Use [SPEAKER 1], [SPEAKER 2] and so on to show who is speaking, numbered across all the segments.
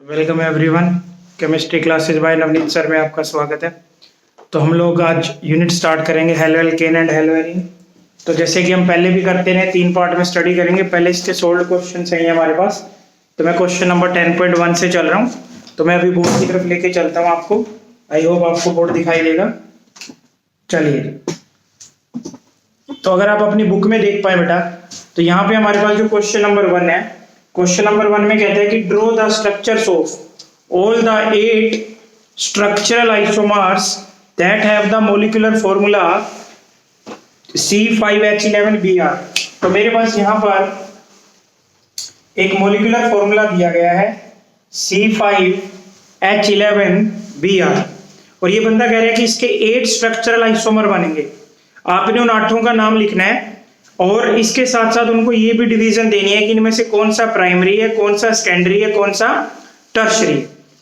[SPEAKER 1] Welcome everyone, chemistry classes by Navneet sir में आपका स्वागत है। तो हम लोग आज यूनिट स्टार्ट करेंगे haloalkane and haloarene. तो जैसे कि हम पहले भी करते रहे 3 पार्ट में स्टडी करेंगे। पहले इसके सोल्व क्वेश्चन चाहिए हमारे पास। तो मैं क्वेश्चन नंबर 10.1 से चल रहा हूँ। तो मैं अभी बोर्ड की तरफ लेके चलता हूँ आपको। आई होप आपको बोर्ड दिखाई देगा। चलिए, तो अगर आप अपनी बुक में देख पाए बेटा, तो यहाँ पे हमारे पास जो क्वेश्चन नंबर 1 है, क्वेश्चन नंबर 1 में कहते हैं कि draw the structures of all the 8 structural isomers that have the molecular formula C5H11Br। तो मेरे पास यहाँ पर एक मॉलिक्यूलर फॉर्मूला दिया गया है C5H11Br, और ये बंदा कह रहा है कि इसके 8 स्ट्रक्चरल आइसोमर बनेंगे। आपने उन 8 का नाम लिखना है और इसके साथ साथ उनको ये भी डिवीजन देनी है कि इनमें से कौन सा प्राइमरी है, कौन सा सेकेंडरी है, कौन सा टर्शरी।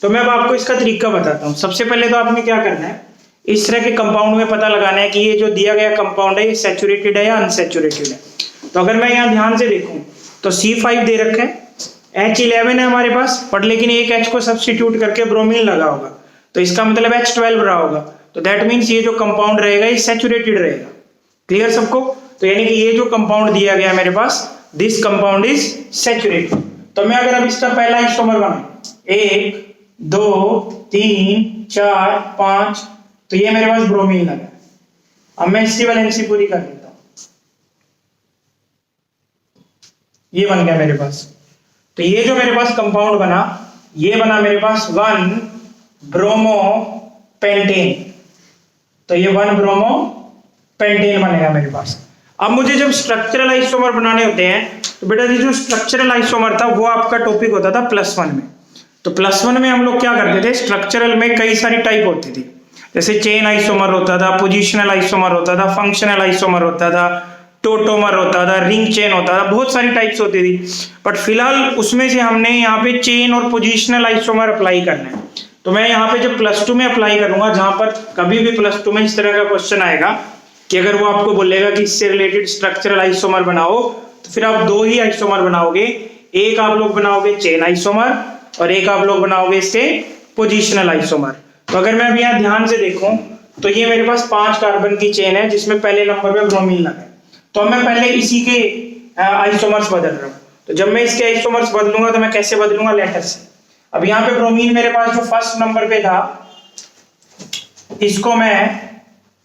[SPEAKER 1] तो मैं अब आपको इसका तरीका बताता हूँ। सबसे पहले तो आपने क्या करना है, इस तरह के कंपाउंड में पता लगाना है कि ये जो दिया गया कंपाउंड है ये सैचुरेटेड है या अनसैचुरेटेड है। तो अगर मैं यहाँ ध्यान से देखूँ तो C5 दे रखा है, H11 है हमारे पास, बट लेकिन एक H को सब्स्टिट्यूट करके ब्रोमीन लगा होगा, तो इसका मतलब H12 रहा होगा। तो दैट मीन्स ये जो कंपाउंड रहेगा ये सैचुरेटेड रहेगा। क्लियर सबको? तो यानी कि ये जो कंपाउंड दिया गया मेरे पास, दिस कंपाउंड इज सैचुरेटेड। तो मैं अगर अब इसका पहला आइसोमर बनाऊं 1 2 3 4 5, तो ये मेरे पास ब्रोमीन लगा। अब मैं इसकी वैलेंसी पूरी कर देता हूं। ये बन गया मेरे पास। तो ये जो मेरे पास कंपाउंड बना, ये बना मेरे पास 1 ब्रोमो पेंटेन। तो ये 1 ब्रोमो पेंटेन बनेगा मेरे पास। अब मुझे जब स्ट्रक्चरल आइसोमर बनाने होते हैं, तो बेटा ये जो स्ट्रक्चरल आइसोमर था वो आपका टॉपिक होता था +1 में। तो +1 में हम लोग क्या करते थे, स्ट्रक्चरल में कई सारी टाइप होती थी। जैसे चेन आइसोमर होता था, पोजिशनल आइसोमर होता था, फंक्शनल आइसोमर होता था, टोटोमर होता था, रिंग चेन होता था, बहुत सारी टाइप्स होती थी। बट फिलहाल उसमें से हमने यहाँ पे चेन और पोजिशनल आइसोमर अप्लाई करना है। तो मैं यहाँ पे जब +2 में अप्लाई करूंगा, जहां पर कभी भी +2 में इस तरह का क्वेश्चन आएगा कि अगर वो आपको बोलेगा कि इससे रिलेटेड स्ट्रक्चरल आइसोमर बनाओ, तो फिर आप 2 ही आइसोमर बनाओगे। एक आप लोग बनाओगे चेन आइसोमर और एक आप लोग बनाओगे इसके पोजिशनल आइसोमर। तो अगर मैं अभी यहाँ ध्यान से देखूं तो ये मेरे पास 5 कार्बन की चेन है जिसमें पहले नंबर पे ब्रोमीन लगा है। तो मैं पहले इसी के आइसोमर्स बदल रहा हूँ। तो जब मैं इसके आइसोमर्स बदलूंगा तो मैं कैसे बदलूंगा, लेटर से। अब यहाँ पे ब्रोमीन मेरे पास जो फर्स्ट नंबर पे था, इसको मैं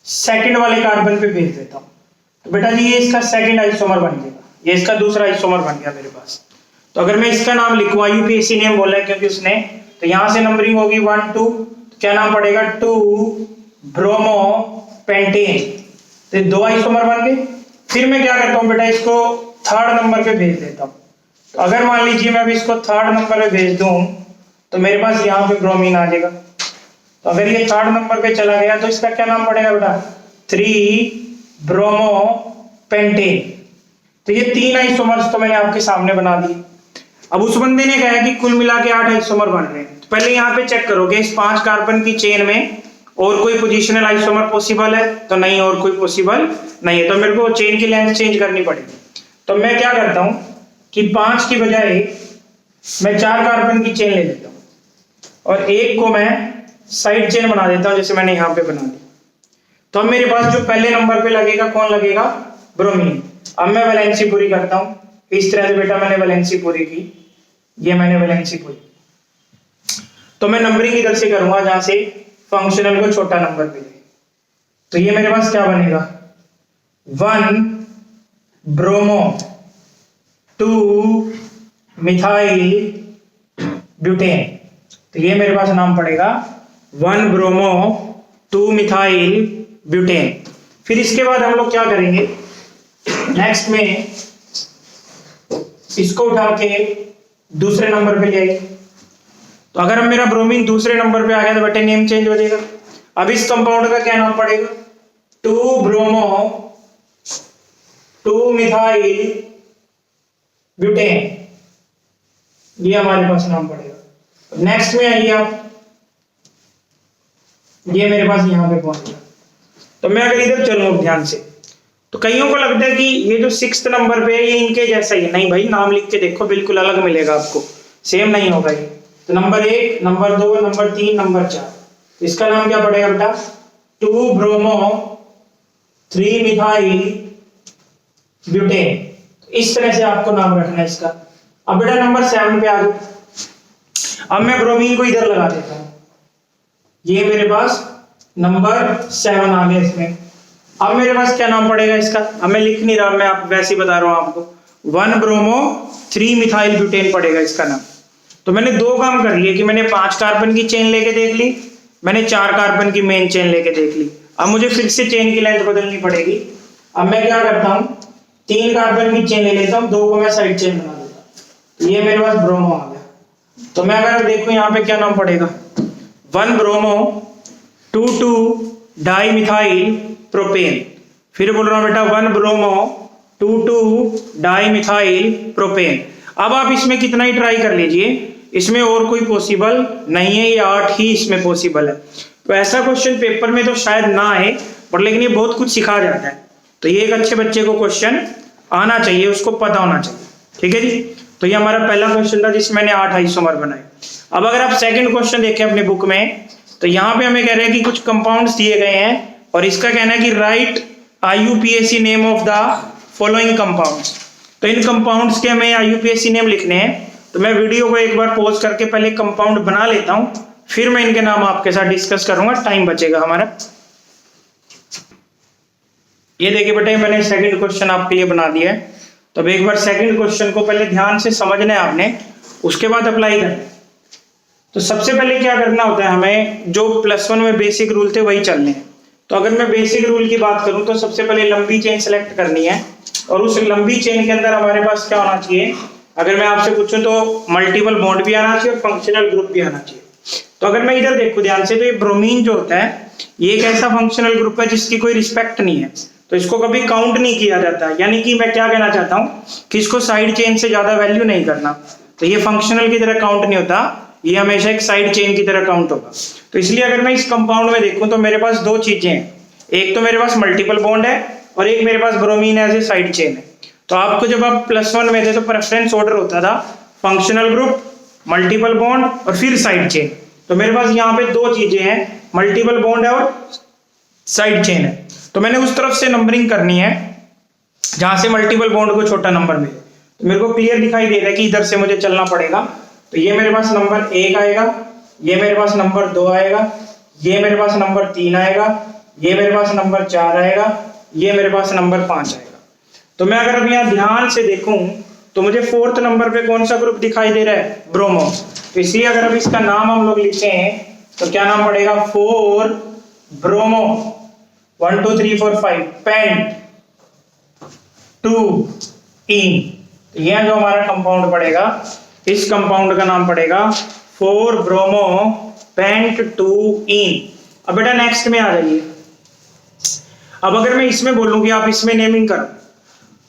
[SPEAKER 1] सेकंड वाले कार्बन पे भेज देता हूँ। तो बेटा जी ये इसका सेकंड आइसोमर बन जाएगा, ये इसका दूसरा आइसोमर बन गया मेरे पास। तो अगर मैं इसका नाम लिखूं, यूपीएससी नेम बोला है क्योंकि उसने, तो यहां से नंबरिंग होगी 1 2, तो क्या नाम पड़ेगा 2 ब्रोमो पेंटेन। तो 2 आइसोमर बन गए। फिर मैं क्या करता हूँ बेटा, इसको 3rd नंबर पे भेज देता हूँ। तो अगर मान लीजिए मैं अभी इसको 3rd नंबर पे भेज दूं, तो मेरे पास यहाँ पे ब्रोमीन आ जाएगा। तो अगर ये 3rd नंबर पे चला गया तो इसका क्या नाम पड़ेगा बेटा, 3 ब्रोमो पेंटेन। तो ये 3 आइसोमर्स तो मैंने आपके सामने बना दिए। अब उस बंदे ने कहा कि कुल मिला के 8 आइसोमर बन रहे हैं। तो पहले यहाँ पे चेक करोगे इस 5 कार्बन की चेन में और कोई पोजिशनल आइसोमर पॉसिबल है, तो नहीं, और कोई पॉसिबल नहीं है। तो मेरे को चेन की लेंथ चेंज करनी पड़ेगी। तो मैं क्या करता हूँ कि 5 की बजाय मैं 4 कार्बन की चेन ले लेता हूँ और एक को मैं साइड चेन बना देता हूं, जैसे मैंने यहाँ पे बना दी। तो अब मेरे पास जो पहले नंबर पे लगेगा, कौन लगेगा, ब्रोमीन। अब मैं वैलेंसी पूरी करता हूं इस तरह से। बेटा मैंने वैलेंसी पूरी की, ये मैंने वैलेंसी पूरी। तो मैं नंबरिंग इधर से करूंगा जहां से फंक्शनल को छोटा नंबर पे। तो ये मेरे पास क्या बनेगा, 1 ब्रोमो 2 मिथाइल ब्यूटेन। तो ये मेरे पास नाम पड़ेगा 1 ब्रोमो 2 मिथाइल ब्यूटेन। फिर इसके बाद हम लोग क्या करेंगे, नेक्स्ट में इसको उठा के दूसरे नंबर पे ले आएंगे। तो अगर अब मेरा ब्रोमीन दूसरे नंबर पे आ गया तो बेटे नेम चेंज हो जाएगा। अब इस कंपाउंड का क्या नाम पड़ेगा, 2 ब्रोमो 2 मिथाइल ब्यूटेन। ये हमारे पास नाम पड़ेगा। नेक्स्ट में आइए आप, ये मेरे पास यहाँ पे पहुंच गया। तो मैं अगर इधर चलूं ध्यान से, तो कईयों को लगता है कि ये जो 6th नंबर पे है ये इनके जैसा ही है। नहीं भाई, नाम लिख के देखो, बिल्कुल अलग मिलेगा आपको, सेम नहीं होगा ये। तो नंबर 1, नंबर 2, नंबर 3, नंबर 4, इसका नाम क्या पड़ेगा बेटा? 2 ब्रोमो 3 मिथाइल ब्यूटेन। इस तरह से आपको नाम रखना है इसका। अब बेटा नंबर 7 पे आ गए। अब मैं ब्रोमीन को इधर लगा देता हूं, ये मेरे पास नंबर 7 आ गया इसमें। अब मेरे पास क्या नाम पड़ेगा इसका? अब मैं लिख नहीं रहा, मैं आप वैसे ही बता रहा हूं आपको। 1 ब्रोमो 3 मिथाइल ब्यूटेन पड़ेगा इसका नाम। तो मैंने 2 काम कर लिए कि मैंने 5 कार्बन की चेन लेके देख ली, मैंने 4 कार्बन की मेन चेन लेके देख ली। अब मुझे फिर से चेन की लेंथ बदलनी पड़ेगी। अब मैं क्या करता हूं, 3 कार्बन की चेन ले लेता हूं, 2 को मैं साइड चेन बना देता हूं। तो ये मेरे पास ब्रोमो आ गया। तो मैं अगर देखूं यहाँ पे क्या नाम पड़ेगा, 1 ब्रोमो 2,2 डाई मिथाइल प्रोपेन। फिर बोल रहा हूं बेटा 1 ब्रोमो 2,2 डाई मिथाइल प्रोपेन। अब आप इसमें कितना ही ट्राई कर लीजिए, इसमें और कोई पॉसिबल नहीं है, ये 8 ही इसमें पॉसिबल है। तो ऐसा क्वेश्चन पेपर में तो शायद ना आए, पर लेकिन ये बहुत कुछ सिखा जाता है। तो ये एक अच्छे बच्चे को क्वेश्चन आना चाहिए, उसको पता होना चाहिए। ठीक है जी। तो ये हमारा पहला क्वेश्चन था जिसमें मैंने 8 आइसोमर बनाए। अब अगर आप सेकंड क्वेश्चन देखें अपने बुक में, तो यहाँ पे हमें कह रहे हैं कि कुछ कंपाउंड्स दिए गए हैं और इसका कहना है कि right IUPAC name of the following compounds. तो इन कंपाउंड्स के हमें IUPAC नेम लिखने हैं। तो मैं वीडियो को एक बार पॉज करके पहले कंपाउंड बना लेता हूं, फिर मैं इनके नाम आपके साथ डिस्कस करूंगा, टाइम बचेगा हमारा। ये देखिए बेटा, मैंने सेकंड क्वेश्चन आपके लिए बना दिया है। तो अब एक बार सेकंड क्वेश्चन को पहले ध्यान से समझना है आपने, उसके बाद अप्लाई करना है। तो सबसे पहले क्या करना होता है, हमें जो +1 में बेसिक रूल थे वही चलने हैं। तो अगर मैं बेसिक रूल की बात करूं तो सबसे पहले लंबी चेन सेलेक्ट करनी है, और उस लंबी चेन के अंदर हमारे पास क्या होना चाहिए, अगर मैं आपसे पूछूं तो मल्टीपल बॉन्ड भी आना चाहिए और फंक्शनल ग्रुप भी आना चाहिए। तो अगर मैं इधर देखूं ध्यान से, तो ये ब्रोमीन जो होता है ये एक ऐसा फंक्शनल ग्रुप है जिसकी कोई रिस्पेक्ट नहीं है, तो इसको कभी काउंट नहीं किया जाता। यानी कि मैं क्या कहना चाहता हूं कि इसको साइड चेन से ज्यादा वैल्यू नहीं करना। तो ये फंक्शनल की तरह काउंट नहीं होता, ये हमेशा एक साइड चेन की तरह काउंट होगा। तो इसलिए अगर मैं इस कंपाउंड में देखूं तो मेरे पास 2 चीजें हैं, एक तो मेरे पास मल्टीपल बॉन्ड है और एक मेरे पास bromine as a side chain है। तो आपको जब आप +1 में थे तो प्रेफरेंस ऑर्डर होता था फंक्शनल ग्रुप, मल्टीपल बॉन्ड और फिर साइड चेन। तो मेरे पास यहाँ पे 2 चीजें हैं, मल्टीपल बॉन्ड है और साइड चेन है। तो मैंने उस तरफ से नंबरिंग करनी है जहां से मल्टीपल बॉन्ड को छोटा नंबर मिले। तो मेरे को क्लियर दिखाई दे रहा है कि इधर से मुझे चलना पड़ेगा। तो ये मेरे पास नंबर 1 आएगा, ये मेरे पास नंबर 2 आएगा, ये मेरे पास नंबर 3 आएगा, ये मेरे पास नंबर 4 आएगा, ये मेरे पास नंबर 5 आएगा। तो मैं अगर अब यहाँ ध्यान से देखूं तो मुझे 4th नंबर पे कौन सा ग्रुप दिखाई दे रहा है, ब्रोमो। तो इसलिए अगर अब इसका नाम हम लोग लिखते हैं तो क्या नाम पड़ेगा, 4 ब्रोमो 1 2 3 4 5 पेंट 2 इन। तो यह जो हमारा कंपाउंड पड़ेगा, इस कंपाउंड का नाम पड़ेगा 4 ब्रोमो पेंट 2 इन। अब बेटा नेक्स्ट में आ जाइए। अब अगर मैं इसमें बोलूं कि आप इसमें नेमिंग करो,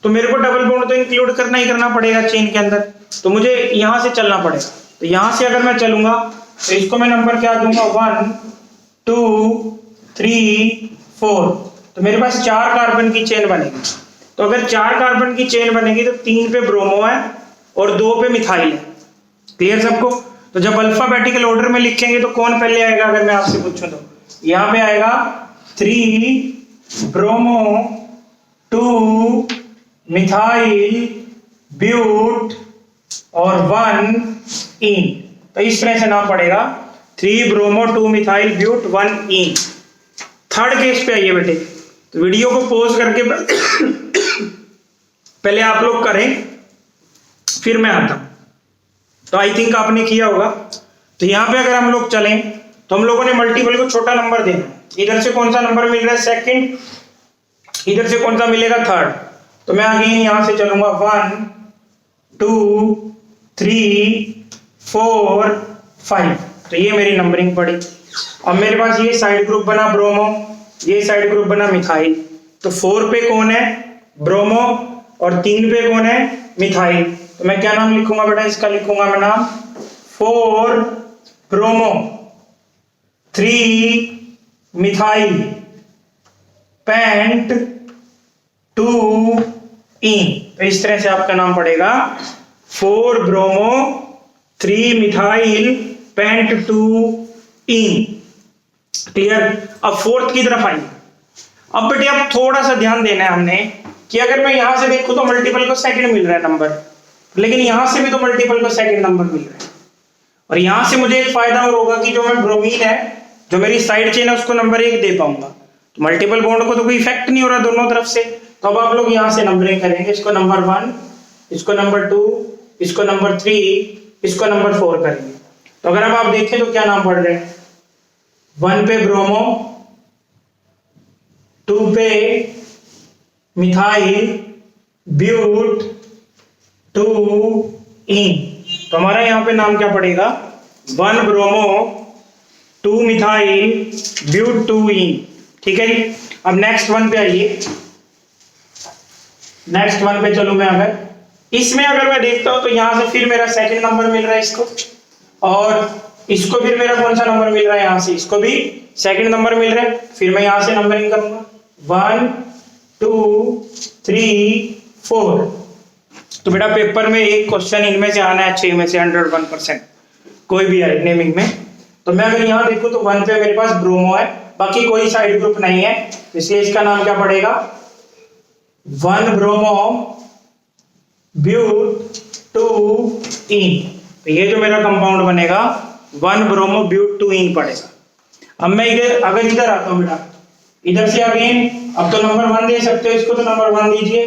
[SPEAKER 1] तो मेरे को डबल बॉन्ड तो इंक्लूड करना ही करना पड़ेगा चेन के अंदर। तो मुझे यहां से चलना पड़ेगा। तो यहां से अगर मैं चलूंगा तो इसको मैं नंबर क्या दूंगा, 1 2 3 4। तो मेरे पास 4 कार्बन की चेन बनेगी। तो अगर 4 कार्बन की चेन बनेगी तो 3 पे ब्रोमो है और 2 पे मिथाइल है। क्लियर सबको? तो जब अल्फाबेटिकल ऑर्डर में लिखेंगे तो कौन पहले आएगा, अगर मैं आपसे पूछूं तो यहां पे आएगा 3 ब्रोमो 2 मिथाइल ब्यूट और 1 इन। तो इस तरह से नाम पड़ेगा 3 bromo 2 methyl but 1 ene. Third case पे आइए बेटे। तो वीडियो को पॉज करके पहले आप लोग करें, फिर मैं आता हूं। तो आई थिंक आपने किया होगा। तो यहां पे अगर हम लोग चलें तो हम लोगों ने मल्टीपल को छोटा नंबर देना। इधर से कौन सा नंबर मिल रहा है, 2, इधर से कौन सा मिलेगा, 3rd। तो मैं अगेन यहां से चलूंगा 1 2 3 4 5। तो ये मेरी नंबरिंग पड़ी। अब मेरे पास ये साइड ग्रुप बना ब्रोमो, ये साइड ग्रुप बना मिथाइल। तो 4 पे कौन है, ब्रोमो, और 3 पे कौन है, मिथाइल। तो मैं क्या नाम लिखूंगा बेटा, इसका लिखूंगा मैं नाम 4 ब्रोमो 3 मिथाइल पेंट 2 इन। तो इस तरह से आपका नाम पड़ेगा 4 ब्रोमो 3 मिथाइल पेंट 2 इन। क्लियर। अब फोर्थ की तरफ आइए। अब बेटे अब थोड़ा सा ध्यान देना है हमने कि अगर मैं यहां से देखूं तो मल्टीपल को सेकंड मिल रहा है नंबर, लेकिन यहां से भी तो मल्टीपल को सेकंड नंबर मिल रहा है। और यहां से मुझे एक फायदा और होगा कि जो मैं ब्रोमीन है, जो मेरी साइड चेन है, उसको नंबर 1 दे पाऊंगा। तो मल्टीपल बॉन्ड को तो कोई इफेक्ट नहीं हो रहा दोनों तरफ से। तो अब आप लोग यहां से नंबरिंग करेंगे, इसको नंबर 1, इसको नंबर 2, इसको नंबर 3, इसको नंबर 4 करेंगे। तो अगर अब आप देखें तो क्या नाम पढ़ रहे हैं? 1 पे ब्रोमो, 2 पे मिथाइल, ब्यूट, 2 इन। तो हमारा यहां पे नाम क्या पड़ेगा? 1 ब्रोमो, 2 मिथाइल, ब्यूट, 2 इन। ठीक है जी। अब नेक्स्ट वन पे आइए। नेक्स्ट वन पे चलो मैं अगर इसमें अगर मैं देखता हूं तो यहां से फिर मेरा सेकंड नंबर मिल रहा है इसको, और इसको फिर मेरा कौन सा नंबर मिल रहा है? यहां से इसको भी सेकंड नंबर मिल रहा है। फिर मैं यहां से नंबरिंग करूंगा 1 2 3 4। तो बेटा पेपर में एक क्वेश्चन इनमें से आना है 6 में से 101%, कोई भी है नेमिंग में। तो मैं अगर यहां देखूं तो 1 पे मेरे पास ब्रोमो है, बाकी कोई साइड ग्रुप नहीं है, इसलिए इसका नाम क्या पड़ेगा? 1 ब्रोमो, ब्यूट, 2 इन। तो ये जो मेरा कंपाउंड बनेगा 1 ब्रोमो, ब्यूट, 2 इन पड़ेगा। अब मैं इधर अगर इधर आता हूं बेटा, इधर से अगेन अब तो नंबर 1 दे सकते हो, इसको तो नंबर 1 दीजिए।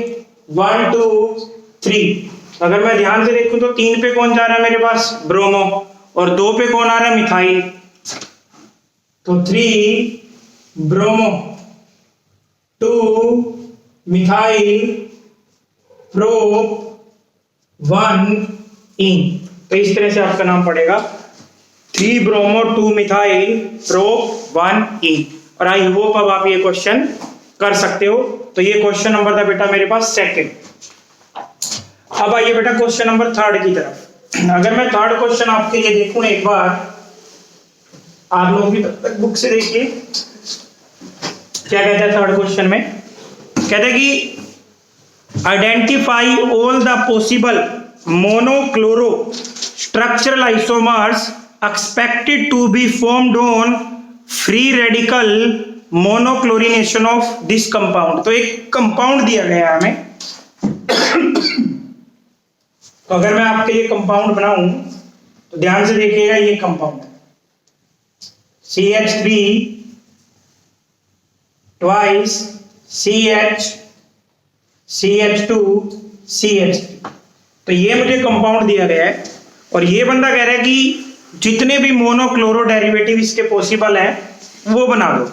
[SPEAKER 1] 1 2 3। अगर मैं ध्यान से देखूं तो 3 पे कौन जा रहा है मेरे पास? ब्रोमो। और 2 पे कौन आ रहा है? मिथाइल। तो 3 ब्रोमो, 2 मिथाइल, प्रोप, 1 इन। तो इस तरह से आपका नाम पड़ेगा 3 ब्रोमो, 2 मिथाइल, प्रोप, 1 इन। और आई होप अब आप ये क्वेश्चन कर सकते हो। तो ये क्वेश्चन नंबर था बेटा मेरे पास सेकंड। अब आइए बेटा क्वेश्चन नंबर 3 की तरफ। अगर मैं 3rd क्वेश्चन आपके लिए देखूं एक बार, आप लोग भी तब तक बुक से देखिए क्या कहता है 3rd क्वेश्चन में। कहता है कि identify all the possible monochloro structural isomers expected to be formed on free radical monochlorination of this compound. तो एक कंपाउंड दिया गया है हमें। तो अगर मैं आपके लिए कंपाउंड बनाऊं तो ध्यान से देखिएगा, ये compound CH3 twice CH, CH2 CH3। तो ये मुझे कंपाउंड दिया गया है और ये बंदा कह रहा है कि जितने भी मोनोक्लोरो डेरिवेटिव इसके पॉसिबल है वो बना दो।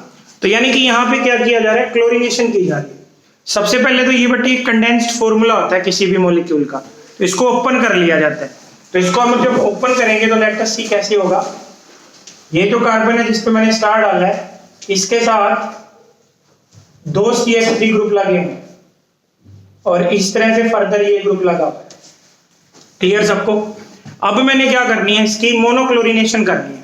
[SPEAKER 1] तो यानी कि यहाँ पे क्या किया जा रहा है? क्लोरीनेशन की जा रही है। सबसे पहले तो ये बटी कंडेंस्ड फॉर्मूला होता है किसी भी मॉलिक्यूल का, तो इसको ओपन कर लिया जाता है। तो इसको हम जब ओपन करेंगे तो लेट अस सी कैसे होगा। ये जो कार्बन है जिस पे मैंने स्टार डाला है, इसके साथ 2 CH3 ग्रुप लगे हैं और इस तरह से फर्दर ये ग्रुप लगा हुआ है। क्लियर सबको? अब मैंने क्या करनी है? इसकी मोनोक्लोरिनेशन करनी है।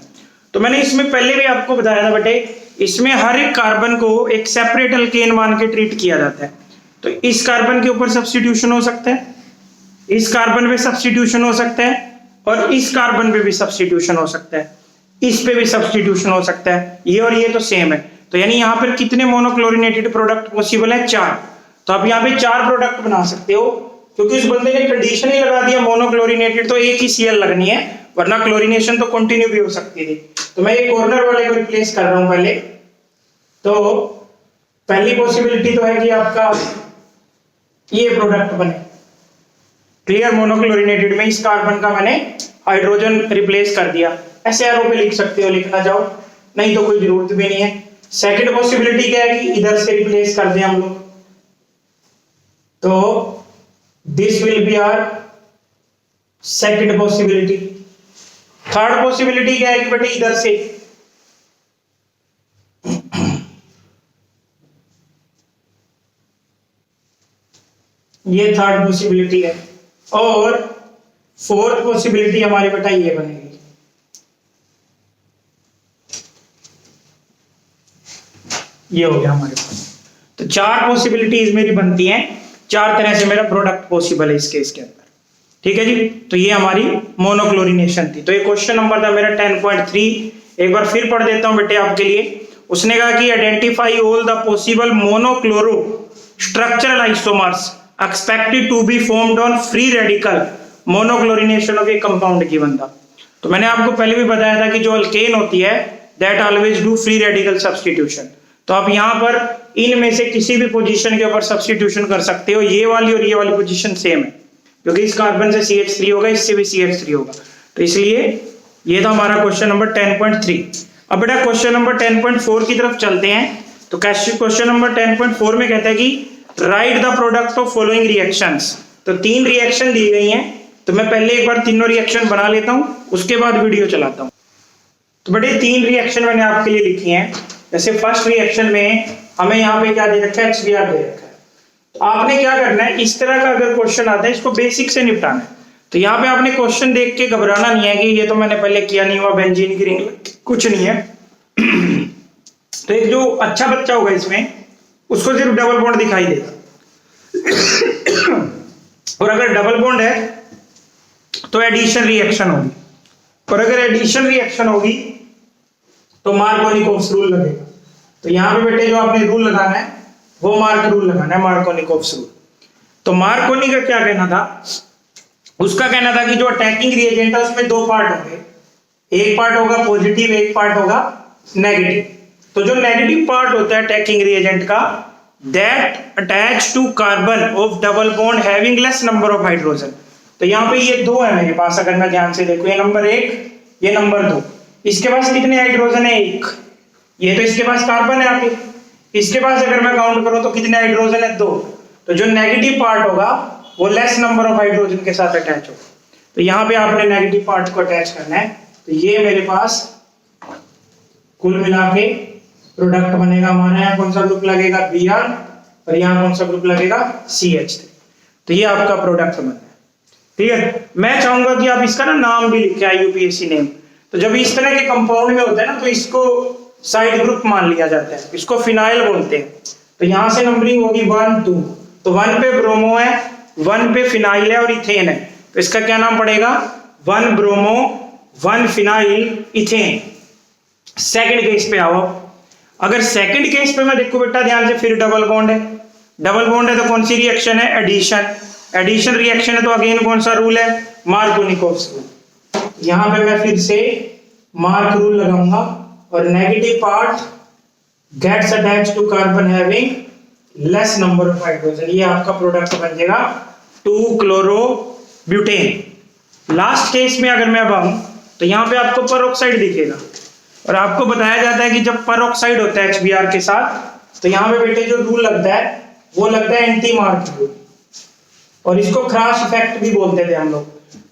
[SPEAKER 1] तो मैंने इसमें पहले भी आपको बताया था बेटे, इसमें हर एक कार्बन को एक सेपरेट अल्केन मान के ट्रीट किया जाता है। तो इस कार्बन के ऊपर सब्स्टिट्यूशन हो सकता है, इस कार्बन पे सब्स्टिट्यूशन हो सकता है, और इस कार्बन पे भी सब्स्टिट्यूशन हो सकता है, इस पे भी सब्स्टिट्यूशन हो सकता है। ये और ये तो सेम है। तो यानी यहाँ पर कितने मोनोक्लोरिनेटेड प्रोडक्ट पॉसिबल है? 4। तो आप यहाँ पे 4 प्रोडक्ट बना सकते हो, क्योंकि उस बंदे ने कंडीशन ही लगा दिया मोनोक्लोरिनेटेड, तो एक ही Cl लगनी है, वरना क्लोरीनेशन तो कंटिन्यू भी हो सकती थी। तो मैं ये कॉर्नर वाले को रिप्लेस कर रहा हूं पहले। तो पहली पॉसिबिलिटी तो है कि आपका ये प्रोडक्ट बने। क्लियर? मोनोक्लोरिनेटेड में इस कार्बन का मैंने हाइड्रोजन रिप्लेस कर दिया। ऐसे एरो पे लिख सकते हो, लिखना चाहो, नहीं तो कोई जरूरत भी नहीं है। सेकंड पॉसिबिलिटी क्या है कि इधर से रिप्लेस कर दें हम लोग। तो this will be our second possibility. Third possibility क्या है कि बेटे इधर से ये थर्ड पॉसिबिलिटी है, और फोर्थ पॉसिबिलिटी हमारे बेटा ये बनेगी। ये हो गया हमारे पास। तो 4 पॉसिबिलिटीज मेरी बनती हैं, 4 तरह से मेरा प्रोडक्ट पॉसिबल है इस केस के अंदर। ठीक है जी। तो ये हमारी मोनोक्लोरिनेशन थी। तो ये क्वेश्चन नंबर था मेरा 10.3। एक बार फिर पढ़ देता हूं बेटे आपके लिए। उसने कहा कि identify all the possible monochloro structural isomers expected to be formed on free radical monochlorination of a compound given था। तो मैंने आपको पहले भी बताया था कि जो अल्केन होती है that always do free radical substitution. तो आप यहाँ पर इनमें से किसी भी पोजीशन के ऊपर सब्स्टिट्यूशन कर सकते हो। ये वाली और ये वाली पोजीशन सेम है, क्योंकि इस कार्बन से CH3 होगा, इससे भी CH3 होगा। तो इसलिए ये था हमारा क्वेश्चन नंबर 10.3। अब बेटा क्वेश्चन नंबर 10.4 की तरफ चलते हैं। तो क्वेश्चन नंबर 10.4 में कहता है कि right the product of following reactions. तो 3 रिएक्शन दी गई हैं, तो मैं पहले एक बार तीनों रिएक्शन बना लेता हूं, उसके बाद वीडियो चलाता हूं। तो बेटे 3 रिएक्शन मैंने आपके लिए लिखी हैं। जैसे फर्स्ट रिएक्शन में हमें यहाँ पे क्या दे रखा है, HBr दे रखा है। तो आपने क्या करना है, इस तरह का अगर क्वेश्चन आता है इसको बेसिक से निपटाना है। तो यहाँ पे आपने क्वेश्चन देख के घबराना नहीं है कि ये तो मैंने पहले किया नहीं हुआ, बेंजीन की रिंग, कुछ नहीं है। तो एक जो अच्छा बच्चा होगा इसमें, उसको सिर्फ डबल बॉन्ड दिखाई देगा। और अगर डबल बॉन्ड है तो एडिशन रिएक्शन होगी, और अगर एडिशन रिएक्शन होगी तो मार्कोनिकोव्स रूल लगेगा। तो यहाँ पे बेटे जो आपने रूल लगाना है वो रूल लगाना है, मार्कोनिकोव्स रूल। तो मार्कोनी का क्या कहना था, उसका कहना था कि जो अटैकिंग रिएजेंट है उसमें 2 पार्ट होंगे, एक पार्ट होगा पॉजिटिव, एक पार्ट होगा नेगेटिव। तो जो नेगेटिव पार्ट होता है अटैकिंग रिएजेंट का, that attach to carbon of double bond having less number of hydrogen. तो यहाँ पे ये 2 है मेरे पास, अगर मैं ध्यान से देखूं, ये नंबर 1, ये नंबर 2। इसके पास कितने हाइड्रोजन है, 1। ये तो इसके पास कार्बन है आगे, इसके पास अगर मैं काउंट करूं तो कितने हाइड्रोजन है, 2। तो जो नेगेटिव पार्ट होगा वो लेस नंबर ऑफ हाइड्रोजन के साथ अटैच होगा। तो यहाँ पे आपने नेगेटिव पार्ट को अटैच करना है। तो ये मेरे पास कुल मिला के प्रोडक्ट बनेगा हमारा। यहाँ कौन सा ग्रुप लगेगा, Br, और यहाँ कौन सा ग्रुप लगेगा, CH3। तो ये आपका प्रोडक्ट बना है। ठीक है, मैं चाहूंगा कि आप इसका ना नाम भी लिखें, IUPAC नेम। तो जब इस तरह के कंपाउंड में होता है ना, तो इसको साइड ग्रुप मान लिया जाता है, इसको फिनाइल बोलते हैं। तो यहां से नंबरिंग होगी 1 2। तो 1 पे ब्रोमो है, 1 पे फिनाइल है और इथेन है। तो इसका क्या नाम पड़ेगा, 1 bromo 1 phenyl ethane. Second case पे आओ। अगर सेकंड केस पे मैं देखूं बेटा ध्यान से, फिर डबल बॉन्ड है। डबल बॉन्ड है तो कौन सी रिएक्शन है, एडिशन। एडिशन रिएक्शन है तो अगेन कौन सा रूल है, मार्कोनिकोव्स रूल। यहां पे मैं फिर से मार्क रूल लगाऊंगा, और negative part gets attached to carbon having less number of hydrogen. ये आपका प्रोडक्ट बन जाएगा 2-क्लोरोब्यूटेन। लास्ट केस में अगर मैं अब आऊं तो यहाँ पे आपको परऑक्साइड दिखेगा, और आपको बताया जाता है कि जब परऑक्साइड होता है HBr के साथ, तो यहाँ पे बेटे जो रूल लगता है वो लगता है एंटी मार्क रूल, और इसको क्रॉस इफेक्ट भी बोलते थे हम लोग।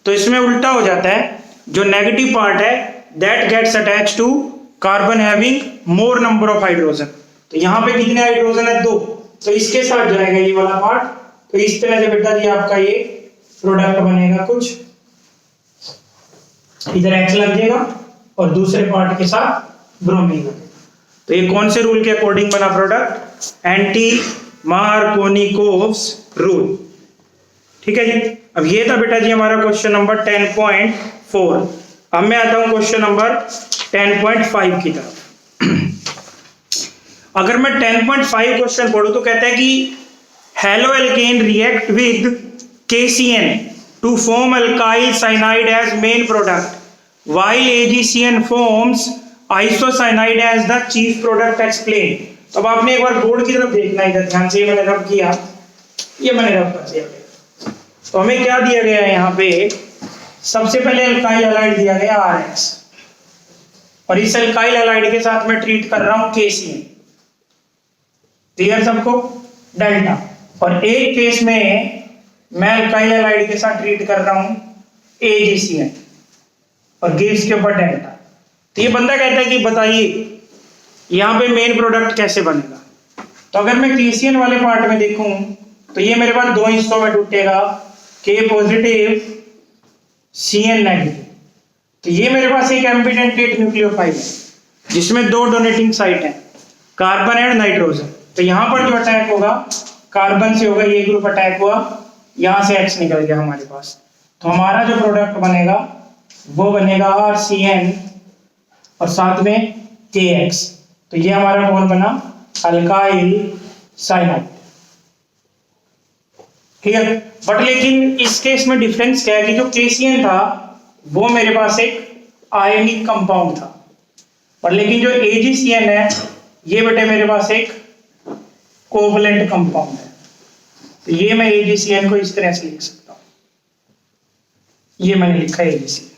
[SPEAKER 1] तो इसमें उल्टा हो जाता है, जो नेगेटिव पार्ट है that gets attached to carbon having more number of hydrogen. तो यहाँ पे कितने हाइड्रोजन है, 2। तो इसके साथ जाएगा ये वाला पार्ट। तो इस तरह से बेटा जी आपका ये प्रोडक्ट बनेगा कुछ, इधर H लग जाएगा और दूसरे पार्ट के साथ ब्रोमीन लगेगा। तो ये कौन से रूल के अकॉर्डिंग बना प्रोडक्ट, एंटी मार्कोनिकोव्स रूल। ठीक है जी। अब ये था बेटा जी हमारा क्वेश्चन नंबर 10.4। अब मैं आता हूं क्वेश्चन नंबर 10.5 की तरफ। अगर मैं 10.5 क्वेश्चन पढ़ूं तो कहता है कि haloalkane react with KCN to form alkyl cyanide as main product, while AgCN forms isocyanide as the chief product explain। तो अब आपने एक बार बोर्ड की तरफ देखना है, इधर ध्यान से मैंने रब किया, ये मैंने रब कर दिया। तो हमें क्या दिया गया है यहाँ पे, सबसे पहले अल्काइल हैलाइड दिया गया RX, और इस अल्काइल हैलाइड के साथ मैं ट्रीट कर रहा हूं KCN। क्लियर सबको, डेल्टा। और एक केस में मैं अल्काइल हैलाइड के साथ ट्रीट कर रहा हूं AgCN, और गिव्स के ऊपर डेल्टा। तो ये बंदा कहता है कि बताइए यहाँ पे मेन प्रोडक्ट कैसे बनेगा। तो अगर मैं KCN वाले पार्ट में देखूं तो ये मेरे पास 2 हिस्सों में टूटेगा, K पॉजिटिव CN नेगेटिव। तो ये मेरे पास एक एम्बिडेंटेट न्यूक्लियोफाइल है जिसमें 2 डोनेटिंग साइट है, कार्बन एंड नाइट्रोजन। तो यहाँ पर जो अटैक होगा कार्बन से होगा, ये ग्रुप अटैक हुआ, यहाँ से X निकल गया हमारे पास। तो हमारा जो प्रोडक्ट बनेगा वो बनेगा RCN और साथ में KX। तो ये हमारा कौन बना, अल्काइल साइनाइड। ठीक है, बट लेकिन इस केस में डिफरेंस क्या है कि जो KCN था वो मेरे पास एक आयनिक कंपाउंड था, और लेकिन जो AgCN है ये बेटे मेरे पास एक कोवलेंट कंपाउंड है। तो ये मैं AgCN को इस तरह से लिख सकता हूं, ये मैंने लिखा है AgCN।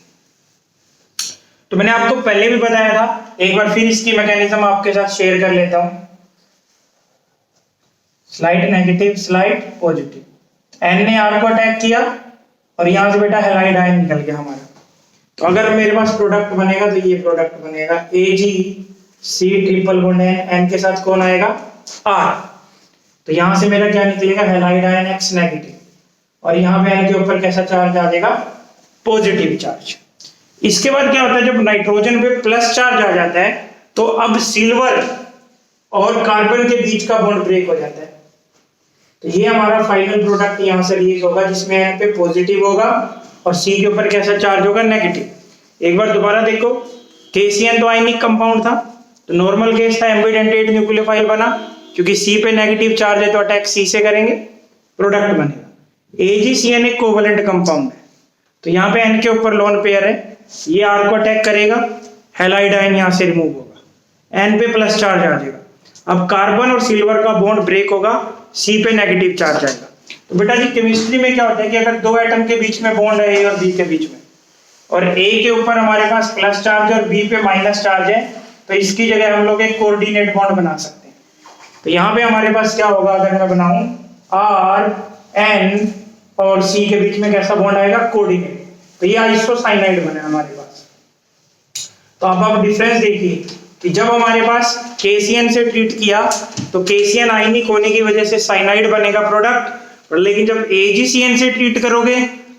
[SPEAKER 1] तो मैंने आपको पहले भी बताया था, एक बार फिर इसकी मैकेनिज्म आपके साथ शेयर कर लेता हूं। Slide negative, slide positive. N ने R को अटैक किया और यहां से बेटा हैलाइड आयन निकल गया हमारा। तो अगर मेरे पास प्रोडक्ट बनेगा तो ये प्रोडक्ट बनेगा AgC ट्रिपल बॉन्ड N के साथ कौन आएगा, R। तो यहां से मेरा क्या निकलेगा, हैलाइड आयन X नेगेटिव, और यहां पे N के ऊपर कैसा चार्ज आ जाएगा, पॉजिटिव चार्ज। इसके बाद क्या होता है, जब नाइट्रोजन पे प्लस चार्ज आ जाता है तो अब सिल्वर और कार्बन के बीच का बॉन्ड ब्रेक हो जाता है। तो ये हमारा फाइनल प्रोडक्ट यहां से रिलीज होगा, जिसमें N पे पॉजिटिव होगा और C के ऊपर कैसा चार्ज होगा, नेगेटिव। एक बार दोबारा देखो, KCN तो आयनिक कंपाउंड था, तो नॉर्मल केस था, एम्बिडेंटेट न्यूक्लियोफाइल बना, क्योंकि C पे नेगेटिव चार्ज है तो अटैक C से करेंगे, प्रोडक्ट बनेगा। AgCN एक कोवलेंट कंपाउंड है, तो यहाँ पे N के ऊपर लोन पेयर है, ये R को अटैक करेगा, हैलाइड आयन यहाँ से रिमूव होगा, N पे प्लस चार्ज आ जाएगा। अब कार्बन और सिल्वर का बॉन्ड ब्रेक होगा, C पे नेगेटिव चार्ज आएगा। तो बेटा जी केमिस्ट्री में क्या होता है कि अगर दो एटम के बीच में बॉन्ड है A और B के बीच में, और A के ऊपर हमारे पास प्लस चार्ज और B पे माइनस चार्ज है, तो इसकी जगह हम लोग एक कोऑर्डिनेट बॉन्ड बना सकते हैं। तो यहाँ पे हमारे पास क्या होगा, अगर मैं बनाऊं R N और C के बीच में कैसा बॉन्ड आएगा, कोऑर्डिनेट। तो ये आइसोसाइनाइड बना हमारे पास। तो अब डिफरेंस देखिए कि जब हमारे पास KCN से ट्रीट किया तो KCN आयनिक होने की वजह से साइनाइड बनेगा प्रोडक्ट, और लेकिन जब AgCN से ट्रीट करोगे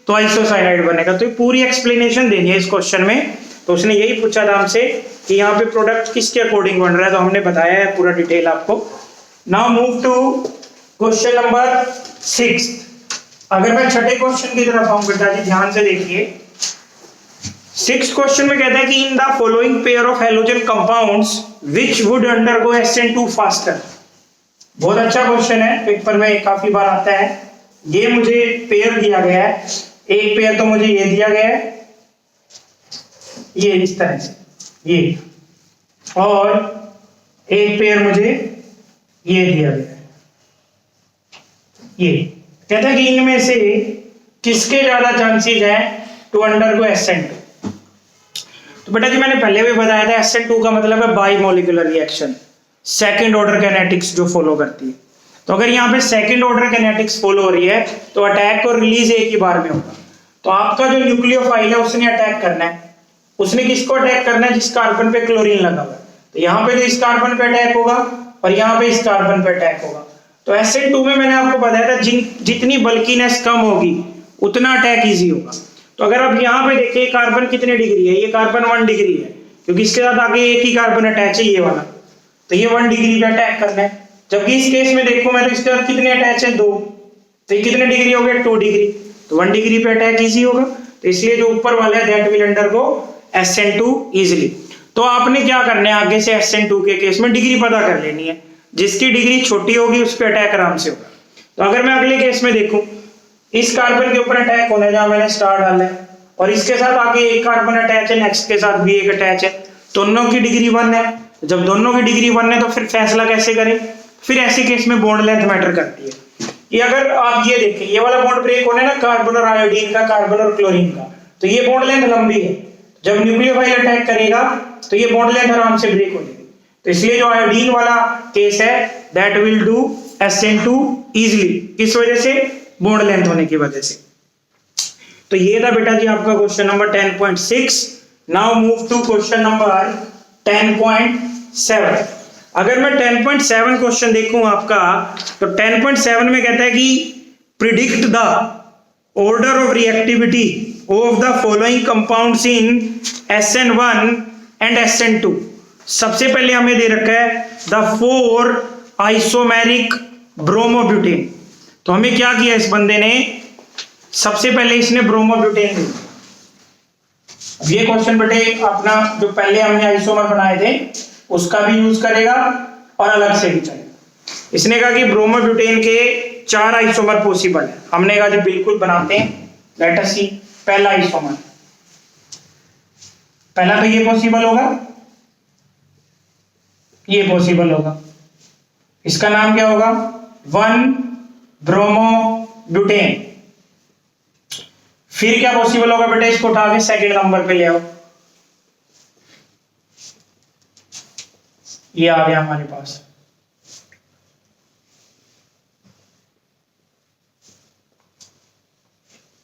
[SPEAKER 1] तो आइसोसाइनाइड बनेगा। तो ये पूरी एक्सप्लेनेशन देनी है इस क्वेश्चन में। तो उसने यही पूछा था हमसे कि यहाँ पे प्रोडक्ट किसके अकॉर्डिंग बन रहा है, तो हमने बताया है पूरा डिटेल आपको। Now move to question number 6। अगर मैं छठे क्वेश्चन की तरफ आऊं बेटा जी ध्यान से देखिए, 6th क्वेश्चन में कहता है कि in the following pair of halogen compounds which would undergo SN2 faster. बहुत अच्छा क्वेश्चन है, पेपर में काफी बार आता है। ये मुझे पेयर दिया गया है, एक पेयर तो मुझे ये दिया गया है, ये इस तरह से ये, और एक पेयर मुझे ये दिया गया है। ये कहता है कि इनमें से किसके ज्यादा चांसेस हैं टू अंडरगो SN2। तो बेटा जी मैंने पहले भी बताया था, SN2 का मतलब है by molecular reaction, second order kinetics जो फॉलो करती है। तो अगर यहाँ पे सेकंड ऑर्डर कैनेटिक्स फॉलो हो रही है तो अटैक और रिलीज एक ही बार में होगा। तो आपका जो न्यूक्लियोफाइल है उसने अटैक करना है, उसने किसको अटैक करना है, जिस कार्बन पे क्लोरीन लगा हुआ है। तो यहाँ पे तो इस कार्बन पे अटैक होगा और यहाँ पे इस कार्बन पे अटैक होगा। तो SN2 में मैंने आपको बताया था जितनी बल्कीनेस कम होगी उतना अटैक इजी होगा। तो अगर आप यहाँ पे देखिए कार्बन कितने डिग्री है, ये कार्बन 1 डिग्री है, क्योंकि इसके साथ आगे एक ही कार्बन अटैच है, ये वाला, तो ये 1 डिग्री पे अटैक करना है। जबकि इस केस में देखो मैं तो इसके साथ कितने अटैच है, 2, तो ये कितने डिग्री हो गया, 2 डिग्री, तो 1 डिग्री पे अटैक इजी होगा। तो इसलिए जो ऊपर वाला है that will undergo SN2 easily. तो आपने क्या करना है, आगे से SN2 के केस में डिग्री पता कर लेनी है, जिसकी डिग्री छोटी होगी उस पर अटैक आराम से होगा। तो अगर मैं अगले केस में देखूं, इस कार्बन के ऊपर अटैक होना है जहां मैंने स्टार डाला है, और इसके साथ आगे एक कार्बन अटैच है, नेक्स्ट के साथ भी एक अटैच है, दोनों की डिग्री 1 है। जब दोनों की डिग्री 1 है तो फिर फैसला कैसे करें, फिर ऐसे केस में बॉन्ड लेंथ मैटर करती है। कि अगर आप ये देखें, ये वाला बॉन्ड ब्रेक होना है ना कार्बन और आयोडीन का, कार्बन और क्लोरीन का, तो ये बॉन्ड लेंथ लंबी है। जब न्यूक्लियोफाइल अटैक करेगा तो ये बॉन्ड लेंथ आराम से ब्रेक हो जाएगी। तो इसलिए जो आयोडीन वाला केस है that will do SN2 easily, किस वजह से, बॉन्ड लेंथ होने की वजह से। तो ये था बेटा जी आपका question number 10.6। Now move to question number 10.7। अगर मैं 10.7 क्वेश्चन देखूं आपका, तो 10.7 में कहता है कि predict the order of reactivity of the following compounds in SN1 and SN2। सबसे पहले हमें दे रखा है द 4 आइसोमेरिक ब्रोमोब्यूटेन। तो हमें क्या किया इस बंदे ने, सबसे पहले इसने ब्रोमोब्यूटेन दिया। अब ये क्वेश्चन बेटे अपना जो पहले हमने आइसोमर बनाए थे उसका भी यूज करेगा और अलग से भी चलेगा। इसने कहा कि ब्रोमोब्यूटेन के 4 आइसोमर पॉसिबल है। हमने कहा जी बिल्कुल बनाते हैं। लेट अस सी। पहला आइसोमर, पहला तो ये पॉसिबल होगा, ये पॉसिबल होगा। इसका नाम क्या होगा? 1-ब्रोमोब्यूटेन। फिर क्या पॉसिबल होगा बेटे? इसको उठा के सेकंड नंबर पे ले आओ। ये आ गया हमारे पास।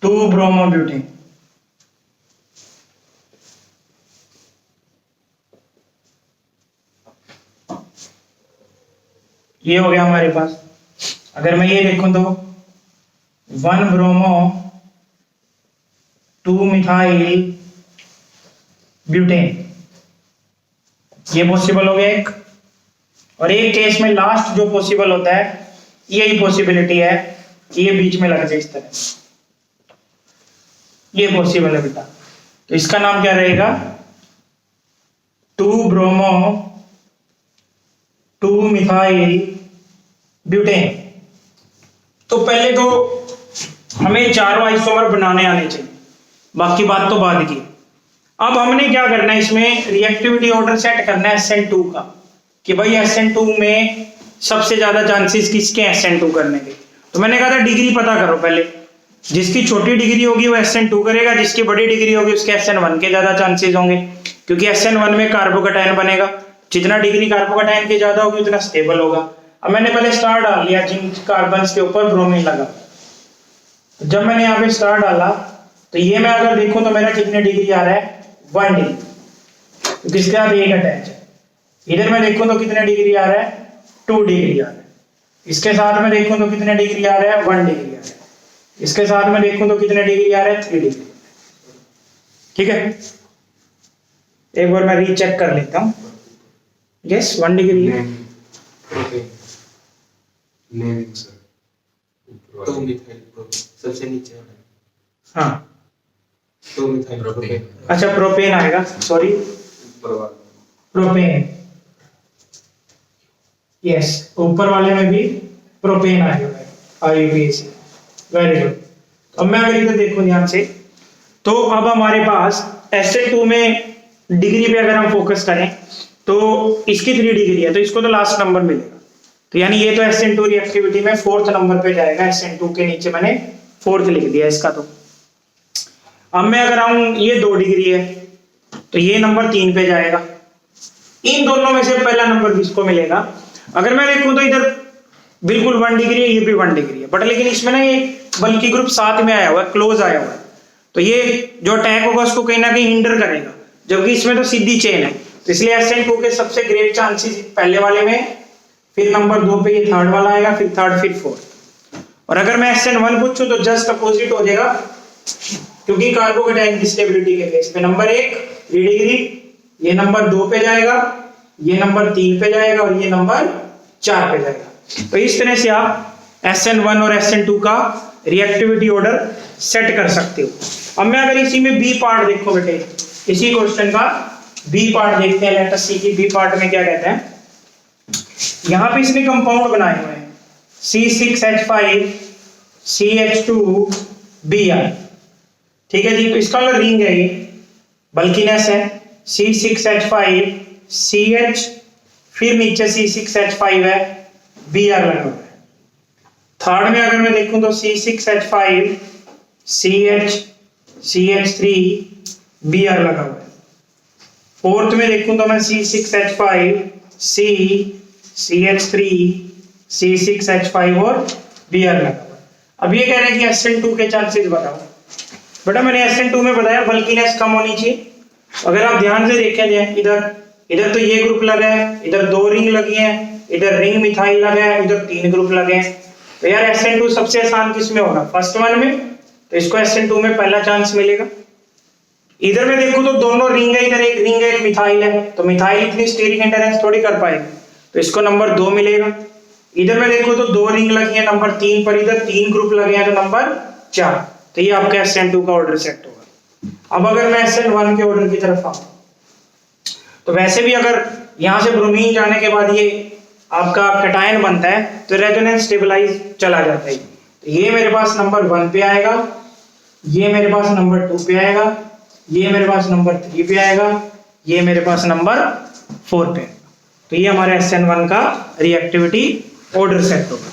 [SPEAKER 1] To bromobutane. ये हो गया हमारे पास। अगर मैं ये देखूं तो 1-ब्रोमो 2-मिथाइल ब्यूटेन, ये पॉसिबल हो गया एक। और एक केस में लास्ट जो पॉसिबल होता है, यही पॉसिबिलिटी है कि ये बीच में लग जाए इस तरह, ये पॉसिबल है बेटा। तो इसका नाम क्या रहेगा? 2-ब्रोमो 2-मिथाइल ब्यूटेन। तो पहले तो हमें चारों आइसोमर बनाने आने चाहिए, बाकी बात तो बाद की। अब हमने क्या करना है, इसमें रिएक्टिविटी ऑर्डर सेट करना है SN2 का, कि भाई SN2 में सबसे ज्यादा चांसेस किसके SN2 करने के। तो मैंने कहा था डिग्री पता करो पहले, जिसकी छोटी डिग्री होगी वो SN2 करेगा, जिसकी बड़ी डिग्री होगी उसके SN1 के ज्यादा चांसेस होंगे, क्योंकि SN1 में कार्बोकैटायन बनेगा। जितना डिग्री कार्बोकैटायन की ज्यादा होगी उतना स्टेबल होगा। अब मैंने पहले स्टार डाल लिया जिन कार्बन के ऊपर ब्रोमीन लगा। जब मैंने यहाँ पे स्टार डाला तो ये मैं अगर देखूं तो मेरा कितने डिग्री आ रहा है? 1 डिग्री, क्योंकि इसके साथ एक अटैच है। इधर मैं देखूं तो कितने डिग्री आ रहा है? 2 डिग्री आ रहा है। इसके साथ में देखूं तो कितने डिग्री आ रहा है? 1 डिग्री आ रहा है। इसके साथ में देखूं तो कितने डिग्री आ रहा है? 3 डिग्री। ठीक है, एक बार मैं रीचेक कर लेता हूं। यस, 1 डिग्री है।
[SPEAKER 2] तो मिथाइल सबसे नीचे है।
[SPEAKER 1] हाँ,
[SPEAKER 2] तो मिथाइल प्रोपेन।
[SPEAKER 1] अच्छा प्रोपेन आएगा, सॉरी प्रोपेन। यस, ऊपर वाले में भी प्रोपेन आएगा IUPAC। Very good. अब मैं अगर इधर देखूं ध्यान से, तो अब हमारे पास SN2 में डिग्री पे अगर हम फोकस करें तो इसकी 3 डिग्री है, तो इसको तो लास्ट नंबर मिलेगा। तो यानी ये तो SN2 रिएक्टिविटी में 4th नंबर पे जाएगा। SN2 के नीचे मैंने 4th लिख दिया इसका। तो अब मैं अगर आऊं, ये 2 डिग्री है तो ये नंबर 3 पे जाएगा। इन दोनों में से पहला नंबर किसको मिलेगा? अगर मैं देखूं तो इधर बिल्कुल 1 डिग्री है, ये भी 1 डिग्री है, बट लेकिन इसमें ना ये बल्कि ग्रुप साथ में आया हुआ है, क्लोज आया हुआ है, तो ये जो अटैक होगा उसको कहीं ना कहीं हिंडर करेगा, जबकि इसमें तो सीधी चेन है। तो इसलिए SN2 के सबसे ग्रेट चांसेस पहले वाले में, फिर नंबर 2 पे ये 3rd वाला आएगा, फिर 3rd, फिर 4th। और अगर मैं SN1 पूछूं तो जस्ट अपोजिट हो जाएगा, क्योंकि कार्बोकैटायन की स्टेबिलिटी के केस पे नंबर 1 3 डिग्री, ये नंबर 2 पे जाएगा, ये नंबर 3 पे जाएगा और ये नंबर 4 पे जाएगा। तो इस तरह से आप SN1 और SN2 का रिएक्टिविटी ऑर्डर सेट कर सकते हो। अब मैं अगर इसी में बी पार्ट देखो बेटे, इसी क्वेश्चन का बी पार्ट देखते हैं। लेट अस सी की बी पार्ट में क्या कहते हैं। यहां पे इसने कंपाउंड बनाए हुए हैं C6H5 CH2Br। ठीक है जी, तो इसका मतलब रिंग है, ये बल्कीनेस है। C6H5 CH, फिर नीचे C6H5 है, Br लगा हुआ है। 3rd में अगर मैं देखूं तो C6H5 CH CH3 Br लगा हुआ है। 4th में देखूं तो मैं C6H5 C CH3 C6H5 और Br लगा हुआ है। अब ये कह रहे हैं कि SN2 के चांसेस बताओ। बेटा मैंने SN2 में बताया बल्कीनेस कम होनी चाहिए। अगर आप ध्यान से देखें, इधर तो ये ग्रुप लगा है, इधर 2 रिंग लगी हैं, इधर रिंग मिथाइल लगा है, इधर 3 ग्रुप लगे हैं। तो यार SN2 सबसे आसान किस में होगा? फर्स्ट वन में, तो इसको SN2 में पहला चांस मिलेगा। इधर में देखो तो दोनों रिंग है, इधर एक रिंग है एक मिथाइल है, तो मिथाइल इतनी स्टीरिक इंटरेंस थोड़ी कर पाएगी, तो इसको नंबर 2 मिलेगा। इधर में देखो तो 2 रिंग लगी है नंबर 3 पर, इधर 3 ग्रुप लगे हैं तो नंबर 4। तो ये आपका SN2 का ऑर्डर सेट होगा। अब अगर मैं SN1 के ऑर्डर की तरफ आऊँ तो वैसे भी अगर यहाँ से ब्रोमीन जाने के बाद ये आपका कटायन बनता है तो रेजोनेंस स्टेबलाइज चला जाता है। तो ये मेरे पास नंबर 1 पे आएगा, ये मेरे पास नंबर 2 पे आएगा, ये मेरे पास नंबर 3 पे आएगा, ये मेरे पास नंबर 4 पे आएगा। तो ये हमारे SN1 का रिएक्टिविटी ऑर्डर सेट होगा।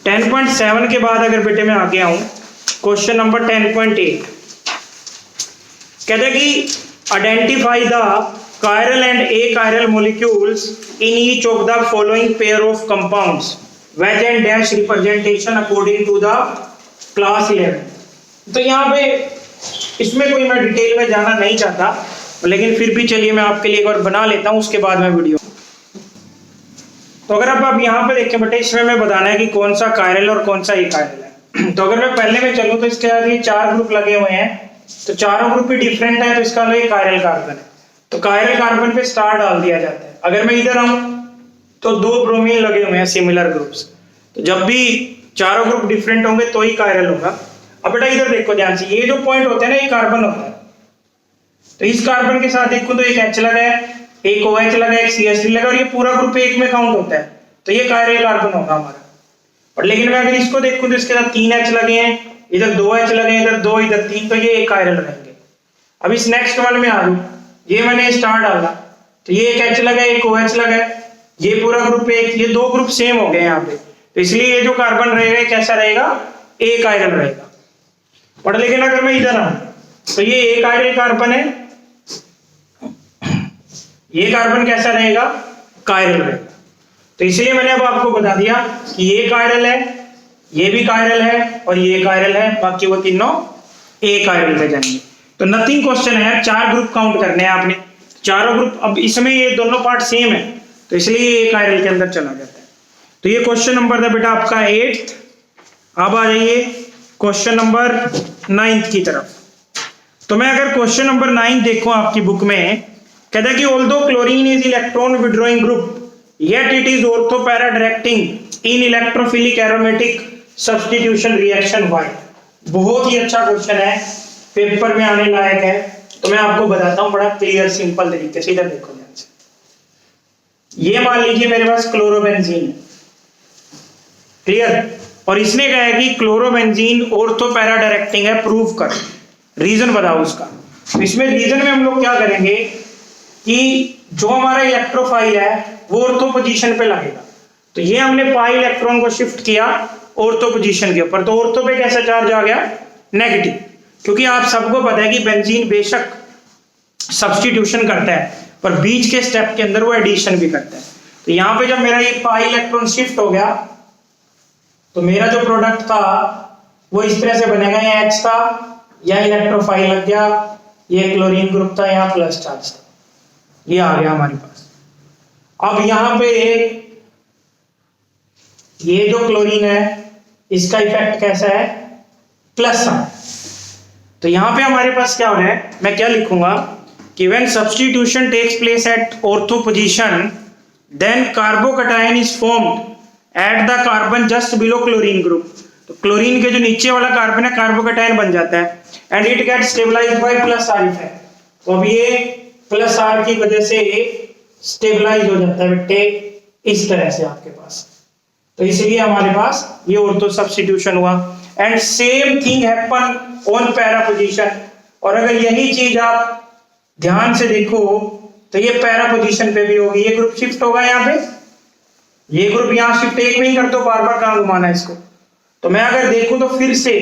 [SPEAKER 1] 10.7 के बाद अगर बेटे मैं आगे आऊं, क्वेश्चन नंबर 10.8 कहते हैं कि identify the chiral and achiral molecules in each of the following pair of compounds, wedge and dash representation according to the class 11। तो यहाँ पे इसमें कोई मैं डिटेल में जाना नहीं चाहता, लेकिन फिर भी चलिए मैं आपके लिए एक बार बना लेता हूँ, उसके बाद मैं वीडियो। तो अगर आप यहाँ पे देखें बेटे, इसमें मैं बताना है कि कौन सा कायरल और कौन सा एकायरल है। तो अगर मैं पहले में चलूँ तो इसके आगे 4 ग्रुप लगे हुए हैं, तो चारों ग्रुप भी डिफरेंट है, तो इसका ये कायरल कार्बन है। तो कायरल कार्बन पे स्टार डाल दिया जाता है। अगर मैं इधर आऊं तो 2 ब्रोमीन लगे हुए हैं सिमिलर ग्रुप्स, तो जब भी चारों ग्रुप डिफरेंट होंगे तो ही कायरल होगा। अब बेटा इधर देखो ध्यान से, ये जो पॉइंट होते हैं ना, ये कार्बन होता है। तो इस कार्बन के साथ देखो तो एक H लगा है, एक OH लगा है, एक CH3 लगा, और ये पूरा ग्रुप एक में काउंट होता है, तो ये कायरल कार्बन होगा हमारा। और लेकिन मैं अगर इसको देखूं तो इसके साथ 3 H लगे हैं, इधर 2 H लगे हैं, इधर 2, इधर 3, तो ये एक कायरल रहेंगे। अब इस नेक्स्ट वन में आ जाऊं, ये मैंने स्टार डाला तो ये एक H लगा है, एक OH लगा है, ये पूरा ग्रुप एक, ये 2 ग्रुप सेम हो गए यहाँ पे, तो इसलिए ये जो कार्बन रहेगा कैसा रहेगा, एक आयरल रहेगा। और लेकिन अगर मैं इधर आऊं तो ये एक आयरल कार्बन है, ये कार्बन कैसा रहेगा, कायरल रहेगा। तो इसलिए मैंने अब आपको बता दिया कि ये कायरल है, ये भी कायरल है, और ये कायरल है, बाकी वो तीनों एक आयरल रह जाएंगे। तो नथिंग क्वेश्चन है, 4 ग्रुप काउंट करने हैं आपने, चारों ग्रुप। अब इसमें ये दोनों पार्ट सेम है, तो इसलिए ये एक आयरल के अंदर चला जाता है। तो ये क्वेश्चन नंबर था बेटा आपका 8। अब आ जाइए क्वेश्चन नंबर 9 की तरफ। तो मैं अगर क्वेश्चन नंबर 9 देखूं आपकी बुक में, कहता है कि although chlorine is electron withdrawing group yet it is ortho para directing in electrophilic aromatic substitution reaction why. बहुत ही अच्छा क्वेश्चन है, पेपर में आने लायक है। तो मैं आपको बताता हूं बड़ा क्लियर सिंपल तरीके से। इधर देखो ध्यान से, ये मान लीजिए मेरे पास क्लोरोबेंजीन है, क्लियर, और इसने कहा है कि क्लोरोबेंजीन ऑर्थो पैरा डायरेक्टिंग है, प्रूव कर, रीजन बताओ उसका। तो इसमें रीजन में हम लोग क्या करेंगे कि जो हमारा इलेक्ट्रोफाइल है वो ऑर्थो पोजीशन पे लगेगा। तो ये हमने पाई इलेक्ट्रॉन को शिफ्ट किया ऑर्थो पोजीशन के ऊपर, तो ऑर्थो पे कैसा चार्ज आ गया, नेगेटिव। क्योंकि आप सबको पता है कि बेंजीन बेशक सब्स्टिट्यूशन करता है, पर बीच के स्टेप के अंदर वो एडिशन भी करता है। तो यहाँ पे जब मेरा ये पाई इलेक्ट्रॉन शिफ्ट हो गया, तो मेरा जो प्रोडक्ट था वो इस तरह से बनेगा, ये H था, यह इलेक्ट्रोफाइल लग गया, ये क्लोरीन ग्रुप था, यहाँ प्लस चार्ज था, ये आ गया हमारे पास। अब यहाँ पे ये जो क्लोरीन है इसका इफेक्ट कैसा है, प्लस है। तो यहाँ पे हमारे पास क्या हो रहा है, मैं क्या लिखूंगा कि when substitution takes place at ortho position then carbocation is formed at the carbon just below chlorine group. तो क्लोरीन के जो नीचे वाला कार्बन है कार्बोकटायन बन जाता है, and it get stabilized by plus R effect. तो अब ये प्लस आर की वजह से स्टेबलाइज हो जाता है बेटे, इस तरह से आपके पास। तो इसलिए हमारे पास ये ऑर्थो सब्स्टिट्यूशन हुआ। And same thing happen on para position. और अगर यही चीज आप ध्यान से देखो तो ये पैरा पोजीशन पे भी होगी, ये ग्रुप शिफ्ट होगा यहाँ पे, ये ग्रुप यहाँ शिफ्ट एक में ही कर दो, बार बार कहां घुमाना है इसको। तो मैं अगर देखूं तो फिर से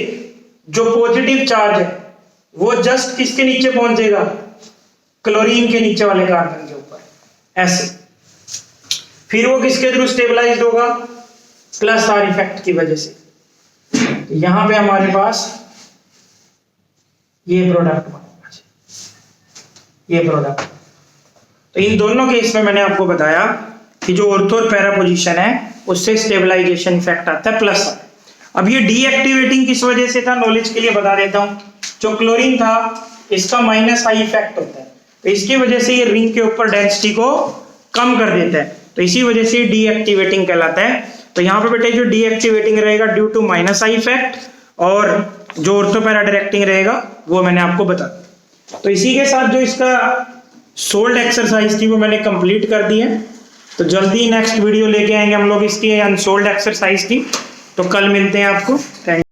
[SPEAKER 1] जो पॉजिटिव चार्ज है वो जस्ट किसके नीचे पहुंचेगा, क्लोरीन के नीचे वाले कार्बन के ऊपर, ऐसे। फिर वो किसके थ्रू स्टेबलाइज्ड होगा, प्लस आर इफेक्ट की वजह से। तो यहां पे हमारे पास ये प्रोडक्ट बनेगा, ये प्रोडक्ट। तो इन दोनों केस में मैंने आपको बताया कि जो ऑर्थो और पैरा पोजीशन है उससे स्टेबलाइजेशन इफेक्ट आता है प्लस। अब ये डीएक्टिवेटिंग किस वजह से था, नॉलेज के लिए बता देता हूं। जो क्लोरीन था इसका माइनस आई इफेक्ट होता है, तो इसकी वजह से ये रिंग के ऊपर डेंसिटी को कम कर देता है, तो इसी वजह से डीएक्टिवेटिंग कहलाता है। तो यहाँ पे बेटे जो डीएक्टिवेटिंग रहेगा due to minus I effect, और जो ऑर्थो पैरा डायरेक्टिंग रहेगा वो मैंने आपको बता दिया। तो इसी के साथ जो इसका सोल्ड एक्सरसाइज थी वो मैंने कंप्लीट कर दी है। तो जल्दी नेक्स्ट वीडियो लेके आएंगे हम लोग इसकी अनसोल्ड एक्सरसाइज की। तो कल मिलते हैं आपको। थैंक